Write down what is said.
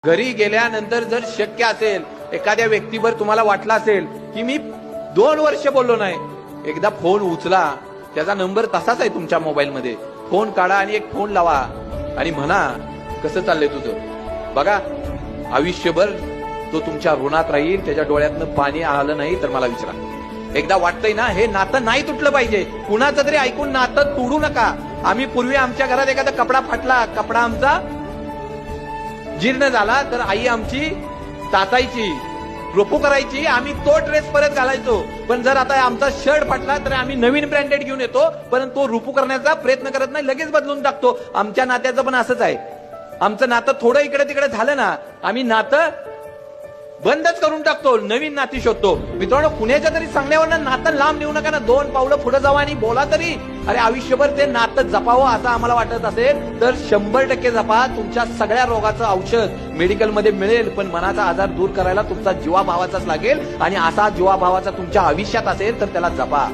घरी गेल्यानंतर जर शक्य असेल, एखाद्या व्यक्तीवर तुम्हाला वाटलं असेल की मी 2 वर्ष बोललो नाही, एकदा फोन उचला, त्याचा नंबर तसाच आहे तुमच्या मोबाईलमध्ये, फोन काढा आणि एक फोन लावा आणि म्हणा कसं चाललंय तुझं. बघा आयुष्यभर तो तुमच्या ऋणात राहील. त्याच्या डोळ्यातनं पाणी आलं नाही तर मला विचारा. एकदा वाटतंय ना, हे नातं नाही तुटलं पाहिजे. कुणाचं तरी ऐकून नातं तोडू नका. आम्ही पूर्वी आमच्या घरात एखादा कपडा फाटला, कपडा आमचा जीर्ण झाला तर आई आमची टाचायची, रोपू करायची, आम्ही तो ड्रेस परत घालायचो. पण जर आता आमचा शर्ट फाटला तर आम्ही नवीन ब्रँडेड घेऊन येतो, परंतु तो रुपू करण्याचा प्रयत्न करत नाही, लगेच बदलून टाकतो. आमच्या नात्याचं पण असंच आहे. आमचं नातं थोडं इकडे तिकडे झालं ना, आम्ही नातं बंदच करून टाकतो, नवीन नाती शोधतो. मित्रांनो, कुणाच्या तरी सांगण्यावरनं नातं लांब नेऊ नका ना. 2 पावलं पुढे जावा आणि बोला तरी. अरे आयुष्यभर ते नातं जपावं असं आम्हाला वाटत असेल तर 100% जपा. तुमच्या सगळ्या रोगाचं औषध मेडिकलमध्ये मिळेल, पण मनाचा आजार दूर करायला तुमचा जीवाभावाचाच लागेल. आणि असा जीवाभावाचा तुमच्या आयुष्यात असेल तर त्याला जपा.